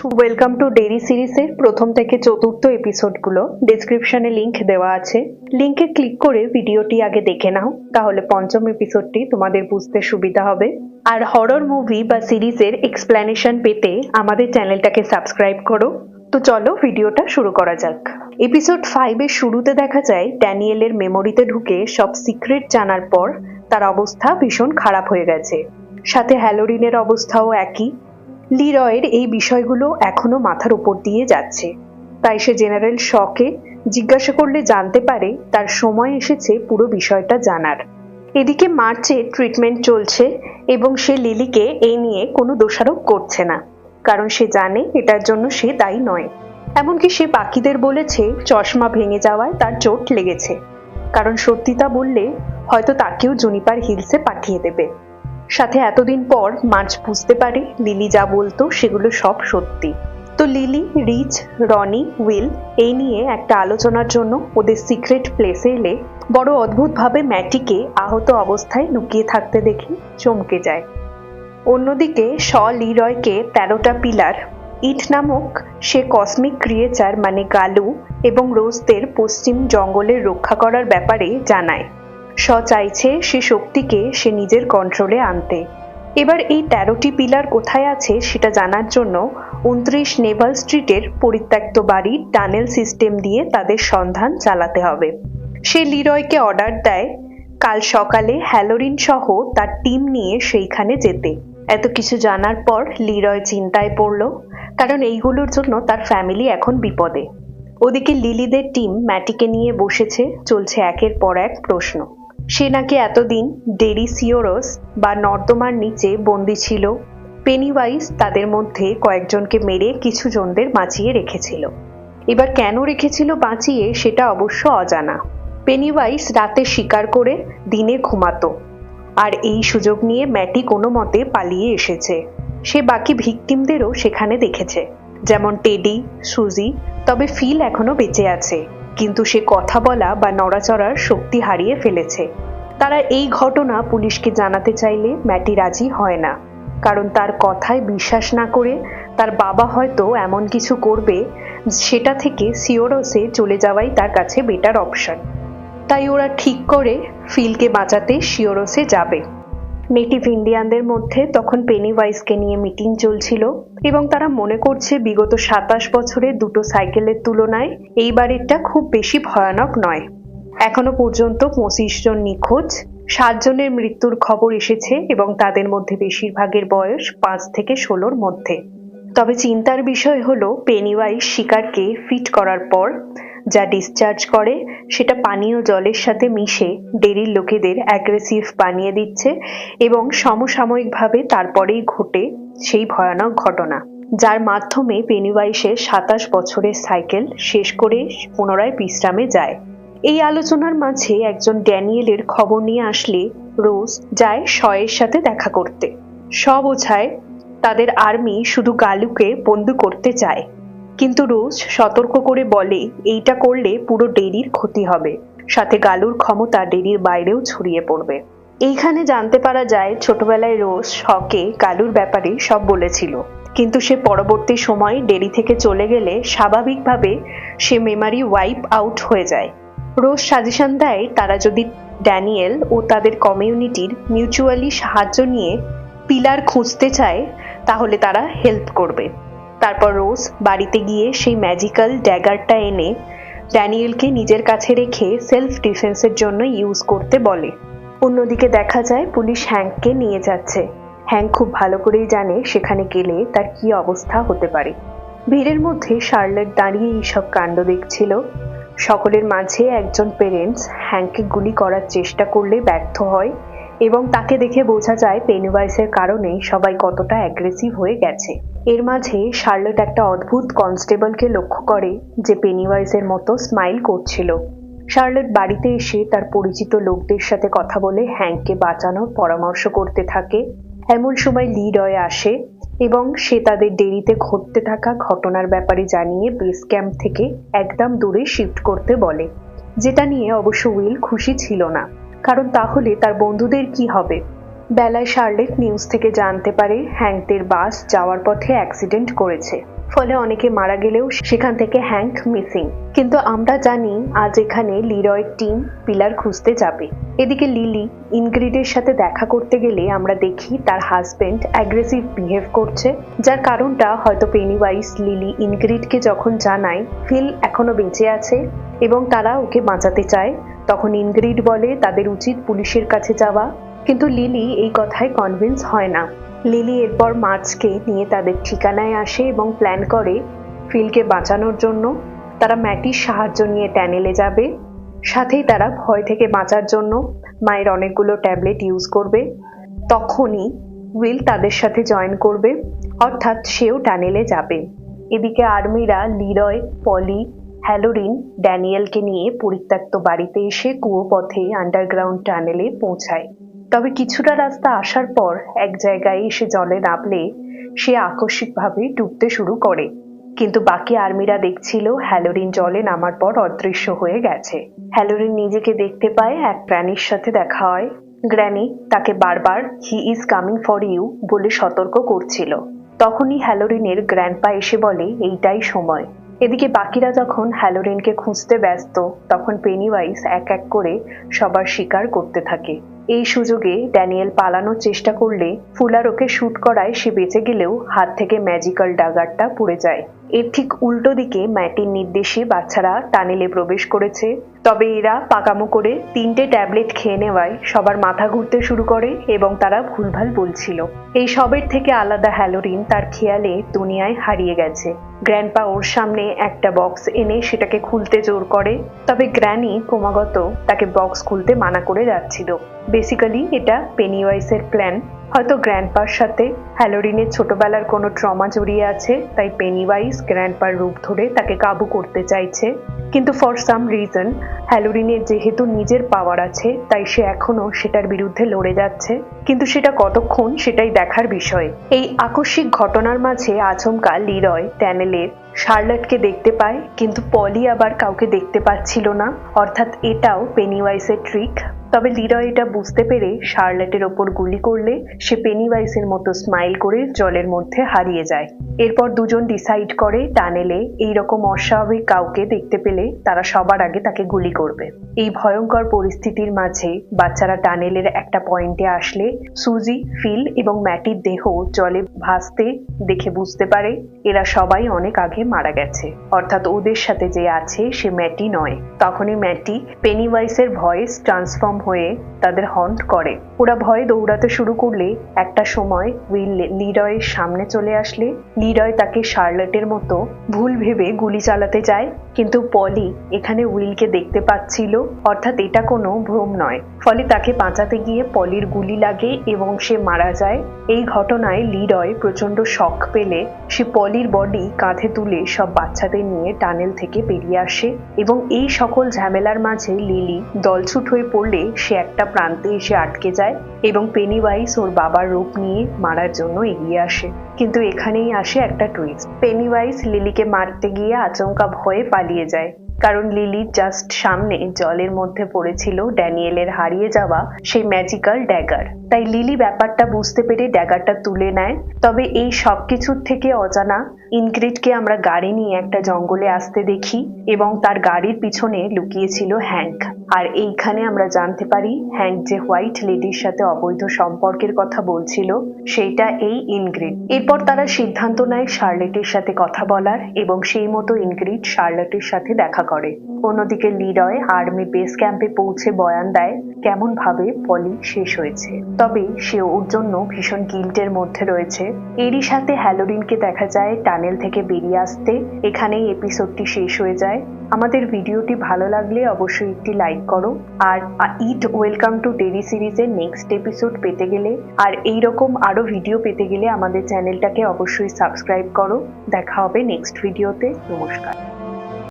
Welcome to dairy সিরিজের প্রথম থেকে চতুর্থ এপিসোডগুলো ডেসক্রিপশনে লিংক দেওয়া আছে। লিংকে ক্লিক করে ভিডিওটি আগে দেখে নাও, তাহলে পঞ্চম এপিসোডটি তোমাদের বুঝতে সুবিধা হবে। আর হরর মুভি বা সিরিজের এক্সপ্লেনেশন পেতে আমাদের চ্যানেলটাকে সাবস্ক্রাইব করো। তো চলো ভিডিওটা শুরু করা যাক। এপিসোড 5 এর শুরুতে দেখা যায় ড্যানিয়েলের মেমোরিতে ঢুকে সব সিক্রেট জানার পর তার অবস্থা ভীষণ খারাপ হয়ে গেছে। সাথে হ্যালোরিনের অবস্থাও একই। লিরয়ের এই বিষয়গুলো এখনো মাথার উপর দিয়ে যাচ্ছে, তাই সে জেনারেল শকে জিজ্ঞাসা করলে জানতে পারে তার সময় এসেছে পুরো বিষয়টা জানার। এদিকে মার্চে ট্রিটমেন্ট চলছে এবং সে লিলিকে এই নিয়ে কোনো দোষারোপ করছে না, কারণ সে জানে এটার জন্য সে দায়ী নয়। এমনকি সে বাকিদের বলেছে চশমা ভেঙে যাওয়ায় তার চোট লেগেছে, কারণ সত্যিটা বললে হয়তো তাকেও জুনিপার হিলসে পাঠিয়ে দেবে। সাথে এতদিন পর মার্চ বুঝতে পারে লিলি যা বলতো সেগুলো সব সত্যি। তো লিলি, রিচ, রনি, উইল এই নিয়ে একটা আলোচনার জন্য ওদের সিক্রেট প্লেসে এলে বড় অদ্ভুতভাবে ম্যাটিকে আহত অবস্থায় লুকিয়ে থাকতে দেখে চমকে যায়। অন্যদিকে লিরয়কে 13টা পিলার, ইট নামক সে কসমিক ক্রিয়েচার মানে গালু এবং রোজদের পশ্চিম জঙ্গলের রক্ষা করার ব্যাপারে জানায়। চাইছে সে শক্তিকে সে নিজের কন্ট্রোলে আনতে। এবার এই 13টি পিলার কোথায় আছে সেটা জানার জন্য 29 নেভাল স্ট্রিটের পরিত্যক্ত বাড়ির টানেল সিস্টেম দিয়ে তাদের সন্ধান চালাতে হবে। সে লিরয়কে অর্ডার দেয় কাল সকালে হ্যালোরিন সহ তার টিম নিয়ে সেইখানে যেতে। এত কিছু জানার পর লিরয় চিন্তায় পড়ল, কারণ এইগুলোর জন্য তার ফ্যামিলি এখন বিপদে। ওদিকে লিলিদের টিম ম্যাটিকে নিয়ে বসেছে, চলছে একের পর এক প্রশ্ন। সে নাকি এতদিন ডেরি সিওরস বা নর্দমার নিচে বন্দি ছিল। পেনিওয়াইজ তাদের মধ্যে কয়েকজনকে মেরে কিছু জনদের বাঁচিয়ে রেখেছিল। এবার কেন রেখেছিল বাঁচিয়ে সেটা অবশ্য অজানা। পেনিওয়াইজ রাতে শিকার করে দিনে ঘুমাতো, আর এই সুযোগ নিয়ে ম্যাটি কোনো মতে পালিয়ে এসেছে। সে বাকি ভিকটিমদেরও সেখানে দেখেছে, যেমন টেডি, সুজি। তবে ফিল এখনো বেঁচে আছে, কিন্তু সে কথা বলা বা নড়াচড়ার শক্তি হারিয়ে ফেলেছে। তারা এই ঘটনা পুলিশকে জানাতে চাইলে ম্যাটি রাজি হয় না, কারণ তার কথায় বিশ্বাস না করে তার বাবা হয়তো এমন কিছু করবে সেটা থেকে সিওরসে চলে যাওয়াই তার কাছে বেটার অপশন। তাই ওরা ঠিক করে ফিলকে বাঁচাতে সিওরসে যাবে। নেটিভ ইন্ডিয়ানদের মধ্যে তখন পেনিওয়াইজকে নিয়ে মিটিং চলছিল এবং তারা মনে করছে বিগত 27 বছরে দুটো সাইকেলের তুলনায় এইবারেরটা খুব বেশি ভয়ানক নয়। এখনো পর্যন্ত 25 জন নিখোঁজ, 7 জনের মৃত্যুর খবর এসেছে এবং তাদের মধ্যে বেশিরভাগের বয়স 5 থেকে 16-র মধ্যে। তবে চিন্তার বিষয় হলো পেনিওয়াইজ শিকারকে ফিট করার পর যা ডিসচার্জ করে সেটা পানীয় জলের সাথে মিশে ডেরির লোকেদের অ্যাগ্রেসিভ বানিয়ে দিচ্ছে এবং সমসাময়িকভাবে তারপরেই ঘটে সেই ভয়ানক ঘটনা, যার মাধ্যমে পেনিওয়াইজের 27 বছরের সাইকেল শেষ করে পুনরায় বিশ্রামে যায়। এই আলোচনার মাঝে একজন ড্যানিয়েলের খবর নিয়ে আসলে রোজ যায় শয়ের সাথে দেখা করতে। বোঝায় তাদের আর্মি শুধু গালুকে বন্দি করতে চায়, কিন্তু রোজ সতর্ক করে বলে এইটা করলে পুরো ডেরির ক্ষতি হবে, সাথে গালুর ক্ষমতা ডেরির বাইরেও ছড়িয়ে পড়বে। এইখানে জানতে পারা যায় ছোটবেলায় রোজ শকে গালুর ব্যাপারে সব বলেছিল, কিন্তু সে পরবর্তী সময় ডেরি থেকে চলে গেলে স্বাভাবিকভাবে সে মেমারি ওয়াইপ আউট হয়ে যায়। রোজ সাজেশন দেয় তারা যদি ড্যানিয়েল ও তাদের কমিউনিটির মিউচুয়ালি সাহায্য নিয়ে পিলার খুঁজতে চায় তাহলে তারা হেল্প করবে। তারপর রোজ বাড়িতে গিয়ে সেই ম্যাজিক্যাল ড্যাগারটা এনে ড্যানিয়েলকে নিজের কাছে রেখে সেলফ ডিফেন্সের জন্য ইউজ করতে বলে। অন্যদিকে দেখা যায় পুলিশ হ্যাঙ্ককে নিয়ে যাচ্ছে। হ্যাঙ্ক খুব ভালো করেই জানে সেখানে গেলে তার কি অবস্থা হতে পারে। ভিড়ের মধ্যে শার্লেট দাঁড়িয়ে এইসব কাণ্ড দেখছিল। সকলের মাঝে একজন পেরেন্টস হ্যাঙ্ককে গুলি করার চেষ্টা করলে ব্যর্থ হয় এবং তাকে দেখে বোঝা যায় পেনিওয়াইজের কারণে সবাই কতটা অ্যাগ্রেসিভ হয়ে গেছে। এর মাঝে শার্লেট একটা অদ্ভুত কনস্টেবলকে লক্ষ্য করে যে পেনিওয়াইজের মতো স্মাইল করছিল। শার্লেট বাড়িতে এসে তার পরিচিত লোকদের সাথে কথা বলে হ্যাঙ্ককে বাঁচানোর পরামর্শ করতে থাকে। এমন সময় লিরয় আসে এবং সে তাদের ডেরিতে ঘটতে থাকা ঘটনার ব্যাপারে জানিয়ে বেস ক্যাম্প থেকে একদম দূরে শিফট করতে বলে, যেটা নিয়ে অবশ্য উইল খুশি ছিল না, কারণ তাহলে তার বন্ধুদের কি হবে। বেলায় শার্লেট নিউজ থেকে জানতে পারে হ্যাঙ্কদের বাস যাওয়ার পথে অ্যাক্সিডেন্ট করেছে। ফলে অনেকে মারা গেলেও সেখান থেকে হ্যাঙ্ক মিসিং। কিন্তু আমরা জানি আজ এখানে লিরয়ের টিম পিলার খুঁজতে যাবে। এদিকে লিলি ইনগ্রিডের সাথে দেখা করতে গেলে আমরা দেখি তার হাজবেন্ড অ্যাগ্রেসিভ বিহেভ করছে, যার কারণটা হয়তো পেনিওয়াইজ লিলি ইনগ্রিডকে যখন জানায় ফিল এখনো বেঁচে আছে এবং তারা ওকে বাঁচাতে চায়, তখন ইনগ্রিড বলে তাদের উচিত পুলিশের কাছে যাওয়া। কিন্তু লিলি এই কথায় কনভিন্স হয় না। লিলি এরপর মার্চকে নিয়ে তাদের ঠিকানায় আসে এবং প্ল্যান করে ফিলকে বাঁচানোর জন্য তারা ম্যাটির সাহায্য নিয়ে ট্যানেলে যাবে। সাথেই তারা ভয় থেকে বাঁচার জন্য মায়ের অনেকগুলো ট্যাবলেট ইউজ করবে। তখনই উইল তাদের সাথে জয়েন করবে, অর্থাৎ সেও ট্যানেলে যাবে। এদিকে আর্মিরা লিরয়, পলি, হ্যালোরিন, ড্যানিয়েলকে নিয়ে পরিত্যক্ত বাড়িতে এসে কুয়ো পথে আন্ডারগ্রাউন্ড টানেলে পৌঁছায়। তবে কিছুটা রাস্তা আসার পর এক জায়গায় এসে জলে নামলে সে আকস্মিকভাবে ডুবতে শুরু করে। কিন্তু বাকি আর্মিরা দেখছিল হ্যালোরিন জলে নামার পর অদৃশ্য হয়ে গেছে। হ্যালোরিন নিজেকে দেখতে পায় এক প্রাণীর সাথে দেখা হয়। গ্র্যানি তাকে বারবার he is coming for you বলে সতর্ক করছিল। তখনই হ্যালোরিনের গ্র্যান্ডপা এসে বলে এইটাই সময়। এদিকে বাকিরা যখন হ্যালোরিনকে খুঁজতে ব্যস্ত, তখন পেনিওয়াইজ এক এক করে সবার শিকার করতে থাকে। এই সুযোগে ড্যানিয়েল পালানোর চেষ্টা করলে ফুলার ওকে শুট করায় সে বেঁচে গেলেও হাত থেকে ম্যাজিক্যাল ডাগারটা পড়ে যায়। এর ঠিক উল্টো দিকে ম্যাটির নির্দেশে বাচ্চারা টানেলে প্রবেশ করেছে। তবে এরা পাকামো করে 3টে ট্যাবলেট খেয়ে নেওয়ায় সবার মাথা ঘুরতে শুরু করে এবং তারা ভুলভাল বলছিল। এই সবের থেকে আলাদা হ্যালোরিন তার খেয়ালে দুনিয়ায় হারিয়ে গেছে। গ্র্যান্ডপা ওর সামনে একটা বক্স এনে সেটাকে খুলতে জোর করে, তবে গ্র্যানি ক্রমাগত তাকে বক্স খুলতে মানা করে যাচ্ছিল। বেসিক্যালি এটা পেনিওয়াইসের প্ল্যান। হয়তো গ্র্যান্ডপার সাথে হ্যালোরিনের ছোটবেলার কোনো ট্রমা জড়িয়ে আছে, তাই পেনিওয়াইজ গ্র্যান্ডপার রূপ ধরে তাকে কাবু করতে চাইছে। কিন্তু ফর সাম রিজন হ্যালোরিনের যেহেতু নিজের পাওয়ার আছে, তাই সে এখনো সেটার বিরুদ্ধে লড়ে যাচ্ছে। কিন্তু সেটা কতক্ষণ সেটাই দেখার বিষয়। এই আকস্মিক ঘটনার মাঝে আচমকা লিরয় ট্যানেলের শার্লটকে দেখতে পায়, কিন্তু পলি আবার কাউকে দেখতে পাচ্ছিল না, অর্থাৎ এটাও পেনিওয়াইসের ট্রিক। তবে লিরয় এটা বুঝতে পেরে শার্লটের ওপর গুলি করলে সে পেনিওয়াইসের মতো স্মাইল করে জলের মধ্যে হারিয়ে যায়। এরপর দুজন ডিসাইড করে টানেলে এইরকম অস্বাভাবিক কাউকে দেখতে পেলে তারা সবার আগে তাকে গুলি করবে। এই ভয়ঙ্কর পরিস্থিতির মাঝে বাচ্চারা টানেলের একটা পয়েন্টে আসলে সুজি, ফিল এবং ম্যাটির দেহ জলে ভাসতে দেখে বুঝতে পারে এরা সবাই অনেক আগে মারা গেছে, অর্থাৎ ওদের সাথে যে আছে সে ম্যাটি নয়। তখনই ম্যাটি পেনিওয়াইসের ভয়েস ট্রান্সফর্ম হয়ে তাদের হন্ট করে। ওরা ভয়ে দৌড়াতে শুরু করলে একটা সময় উইল লিরয়ের সামনে চলে আসলে লিরয় তাকে শার্লটের মতো ভুল ভেবে গুলি চালাতে যায়। কিন্তু পলি এখানে উইলকে দেখতে পাচ্ছিল, অর্থাৎ এটা কোনো ভ্রম নয়। ফলে তাকে বাঁচাতে গিয়ে পলির গুলি লাগে এবং সে মারা যায়। এই ঘটনায় লিরয় প্রচন্ড শক পেলে সে পলির বডি কাঁধে তুলে সব বাচ্চাদের নিয়ে টানেল থেকে বেরিয়ে আসে এবং এই সকল ঝামেলার মাঝে লিলি দলছুট হয়ে পড়লে সে একটা প্রান্তে এসে আটকে যায় এবং পেনিওয়াইজ ওর বাবার রূপ নিয়ে মারার জন্য এগিয়ে আসে। কিন্তু এখানেই আসে একটা টুইস্ট। পেনিওয়াইজ লিলিকে মারতে গিয়ে আচমকা ভয়ে পালিয়ে যায়, কারণ লিলির জাস্ট সামনে জলের মধ্যে পড়েছিল ড্যানিয়েলের হারিয়ে যাওয়া সেই ম্যাজিক্যাল ড্যাগার। তাই লিলি ব্যাপারটা বুঝতে পেরে ড্যাগারটা তুলে নেয়। তবে এই সব কিছুর থেকে অজানা ইনগ্রিডকে আমরা গাড়ি নিয়ে একটা জঙ্গলে আসতে দেখি এবং তার গাড়ির পিছনে লুকিয়েছিল হ্যাঙ্ক। আর এইখানে আমরা জানতে পারি হ্যাঙ্ক যে হোয়াইট লেডির সাথে অবৈধ সম্পর্কের কথা বলছিল সেইটা এই ইনগ্রিড। এরপর তারা সিদ্ধান্ত নেয় শার্লটের সাথে কথা বলার এবং সেই মতো ইনগ্রিড শার্লটের সাথে দেখা করে। অন্যদিকে লিরয় আর্মি বেস ক্যাম্পে পৌঁছে বয়ান দেয় কেমন ভাবে পলি শেষ হয়েছে, তবে সে ওর জন্য ভীষণ গিল্টের মধ্যে রয়েছে। এরই সাথে হ্যালোরিনকে দেখা যায় টানেল থেকে বেরিয়ে আসতে। এখানেই এপিসোডটি শেষ হয়ে যায়। আমাদের ভিডিওটি ভালো লাগলে অবশ্যই একটি লাইক করো। আর ইট ওয়েলকাম টু ডেরি সিরিজের নেক্সট এপিসোড পেতে গেলে আর এইরকম আরো ভিডিও পেতে গেলে আমাদের চ্যানেলটাকে অবশ্যই সাবস্ক্রাইব করো। দেখা হবে নেক্সট ভিডিওতে। নমস্কার।